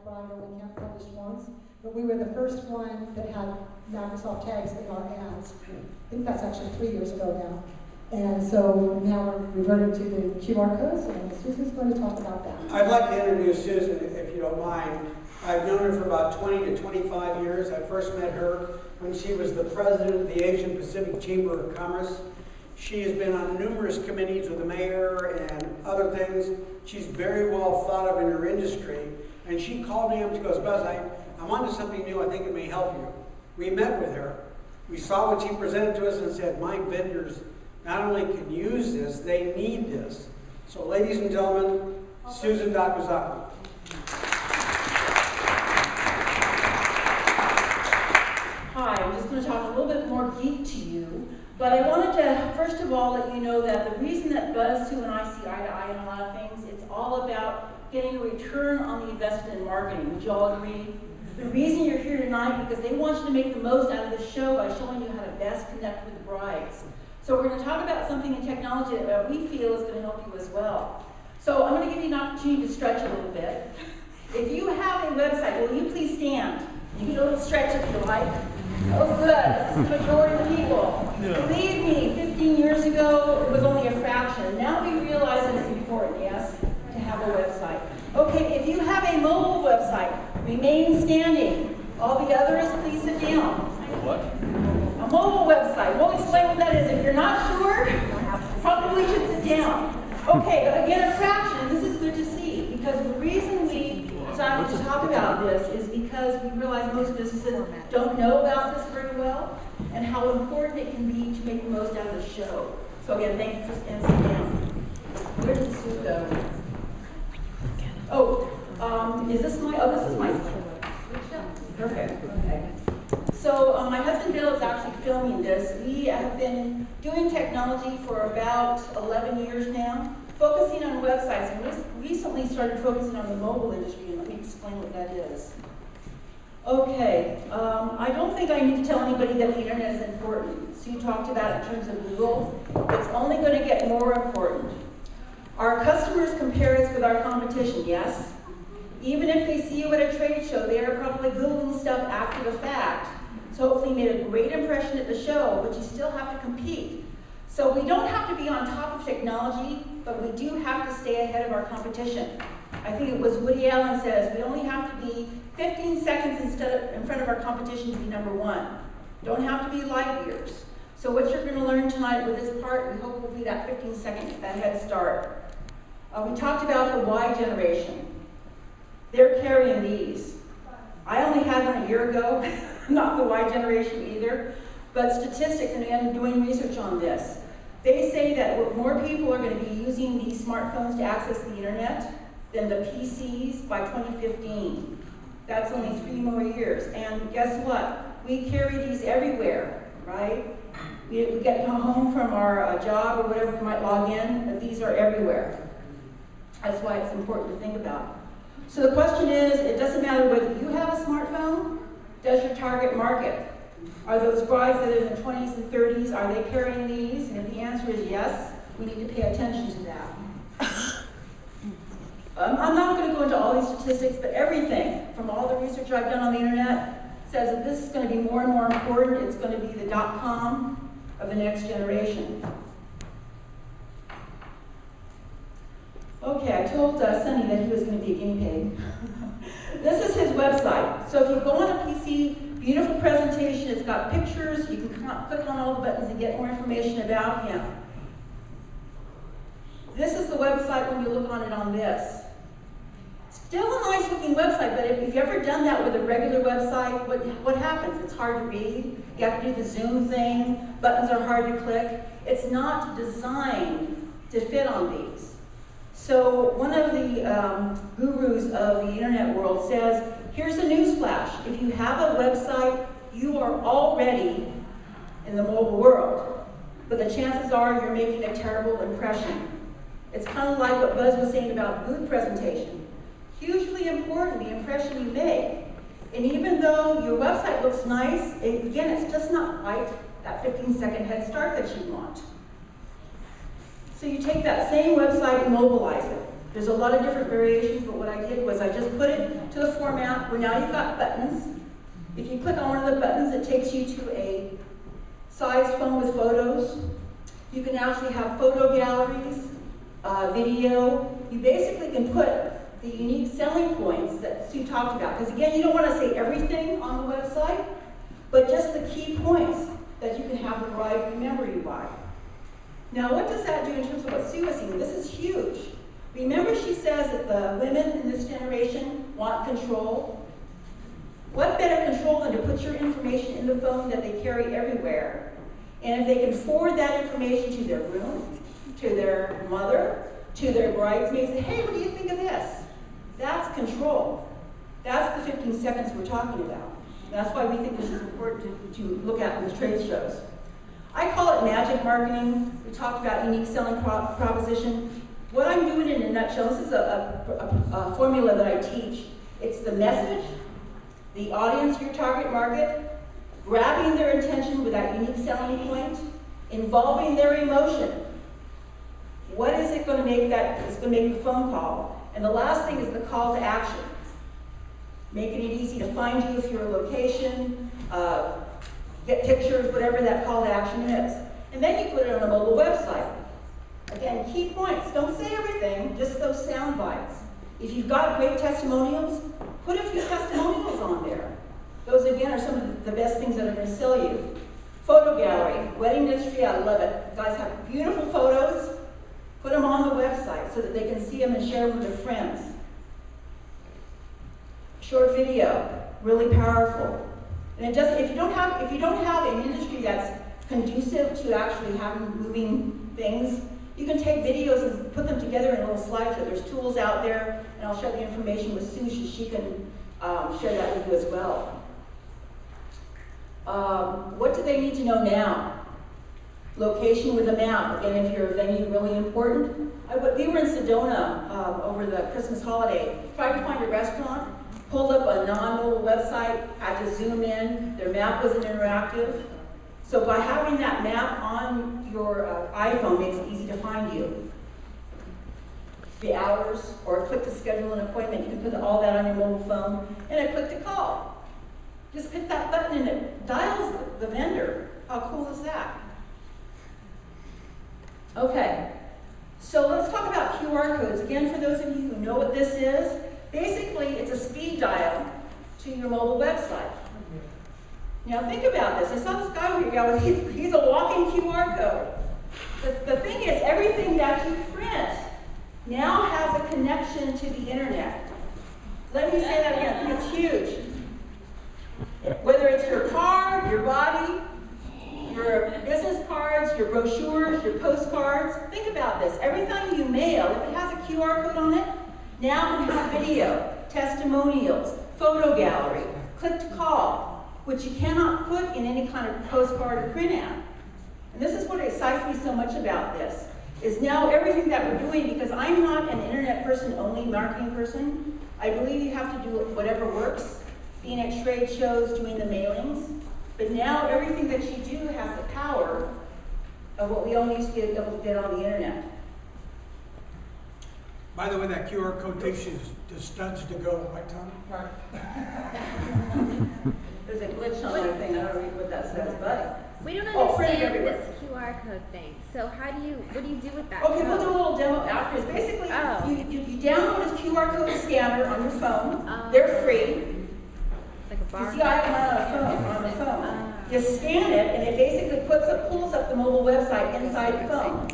Bravo and Camp published once, but we were the first one that had Microsoft tags in our ads. I think that's actually 3 years ago now. And so now we're reverting to the QR codes, and Susan's going to talk about that. I'd like to introduce Susan, if you don't mind. I've known her for about 20 to 25 years. I first met her when she was the president of the Asian Pacific Chamber of Commerce. She has been on numerous committees with the mayor and other things. She's very well thought of in her industry. And she called me up, she goes, Buzz, I'm onto something new, I think it may help you. We met with her. We saw what she presented to us and said, my vendors not only can use this, they need this. So ladies and gentlemen, Susan Dakuzawa. Hi, I'm just going to talk a little bit more geek to you, but I wanted to, first of all, let you know that the reason that Buzz, Sue, and I see eye to eye in a lot of things, it's all about getting a return on the investment in marketing. Would you all agree? The reason you're here tonight, because they want you to make the most out of the show by showing you how to best connect with the brides. So we're going to talk about something in technology that we feel is going to help you as well. So I'm going to give you an opportunity to stretch a little bit. If you have a website, will you please stand? You can do a little stretch if you like. Oh, good. That's the majority of the people. Yeah. Believe me, 15 years ago, it was only a fraction. Now we realize that it's important, yes, to have a website. Okay, if you have a mobile website, remain standing. All the others, please sit down. What? A mobile website. We'll explain what that is. If you're not sure, probably should sit down. Okay, again, a fraction. This is good to see, because the reason we decided to talk about this is because we realize most businesses don't know about this very well and how important it can be to make the most out of the show. So again, thank you for sitting down. Where did the suit go? Oh, is this my, this is my Perfect, okay. So my husband Bill is actually filming this. We have been doing technology for about 11 years now, focusing on websites, and we recently started focusing on the mobile industry, and let me explain what that is. Okay, I don't think I need to tell anybody that the internet is important. So you talked about it in terms of Google. It's only going to get more important. Our customers compare us with our competition, yes? Even if they see you at a trade show, they are probably Googling stuff after the fact. So hopefully you made a great impression at the show, but you still have to compete. So we don't have to be on top of technology, but we do have to stay ahead of our competition. I think it was Woody Allen says, we only have to be 15 seconds in front of our competition to be number one. Don't have to be light years. So what you're going to learn tonight with this part, we hope will be that 15 seconds, that head start. We talked about the Y generation. They're carrying these. I only had one a year ago, not the Y generation either, but statistics, and I'm doing research on this. They say that more people are going to be using these smartphones to access the internet than the PCs by 2015. That's only 3 more years. And guess what? We carry these everywhere, right? We get home from our job or whatever, we might log in, and these are everywhere. That's why it's important to think about. So the question is, it doesn't matter whether you have a smartphone, does your target market? Are those brides that are in the 20s and 30s, are they carrying these? And if the answer is yes, we need to pay attention to that. I'm not going to go into all these statistics, but everything from all the research I've done on the internet says that this is going to be more and more important. It's going to be the .com of the next generation. Okay, I told Sonny that he was going to be a guinea pig. This is his website. So if you go on a PC, beautiful presentation, it's got pictures, you can click on all the buttons and get more information about him. This is the website when you look on it on this. Still a nice looking website, but if you've ever done that with a regular website, what happens? It's hard to read, you have to do the zoom thing, buttons are hard to click. It's not designed to fit on these. So one of the gurus of the internet world says, here's a newsflash. If you have a website, you are already in the mobile world. But the chances are you're making a terrible impression. It's kind of like what Buzz was saying about booth presentation. Hugely important, the impression you make. And even though your website looks nice, again, it's just not quite that 15-second head start that you want. So you take that same website and mobilize it. There's a lot of different variations, but what I did was I just put it to to the format where now you've got buttons. If you click on one of the buttons, it takes you to a sized phone with photos. You can actually have photo galleries, video. You basically can put the unique selling points that Sue talked about. Because again, you don't want to say everything on the website, but just the key points that you can have the bride remember you by. Now, what does that do in terms of what Sue was saying? This is huge. Remember, she says that the women in this generation want control. What better control than to put your information in the phone that they carry everywhere? And if they can forward that information to their room, to their mother, to their bridesmaids, say, hey, what do you think of this? That's control. That's the 15 seconds we're talking about. And that's why we think this is important to look at in the trade shows. I call it magic marketing. We talked about unique selling proposition. What I'm doing in a nutshell, this is a formula that I teach. It's the message, the audience, your target market, grabbing their attention with that unique selling point, involving their emotion. What is it going to make that, it's going to make the phone call. And the last thing is the call to action. Making it easy to find you if you're a location, get pictures, whatever that call to action is. And then you put it on a mobile website. Again, key points. Don't say everything, just those sound bites. If you've got great testimonials, put a few testimonials on there. Those, again, are some of the best things that are going to sell you. Photo gallery, wedding industry, I love it. You guys have beautiful photos. Put them on the website so that they can see them and share them with their friends. Short video, really powerful. And it doesn't, if you don't have an industry that's conducive to actually having moving things, you can take videos and put them together in a little slideshow. There's tools out there, and I'll share the information with Sue so she can share that with you as well. What do they need to know now? Location with a map. Again, if your venue really important. We were in Sedona over the Christmas holiday. Tried to find a restaurant, pulled up a non-mobile website, had to zoom in. Their map wasn't interactive. So by having that map on your iPhone makes it easy to find you. The hours, or a click to schedule an appointment. You can put all that on your mobile phone, and a click to call. Just hit that button and it dials the vendor. How cool is that? Okay, so let's talk about QR codes. Again, for those of you who know what this is, basically it's a speed dial to your mobile website. Now think about this. I saw this guy over here. He's a walking QR code. The thing is, everything that you print now has a connection to the internet. Let me say that again. It's huge. Whether it's your card, your body, your business cards, your brochures, your postcards, think about this. Every time you mail, if it has a QR code on it, now it have video, testimonials, photo gallery, click to call, which you cannot put in any kind of postcard or print ad. And this is what excites me so much about this, is now everything that we're doing, because I'm not an internet person only, marketing person. I believe you have to do whatever works, being at trade shows, doing the mailings. But now everything that you do has the power of what we all used to be able to get on the internet. By the way, that QR code takes you to studs to go, right, Tom? There's a glitch on my thing. I don't read what that says, but We don't print understand everywhere. this QR code thing. So what do you do with that? Okay, we'll code? do a little demo after. It's basically, Oh. you download a QR code scanner on your phone. Oh. They're free. Like a You bar. see, I have mine on the phone. You scan it, and it basically pulls up the mobile website inside the phone.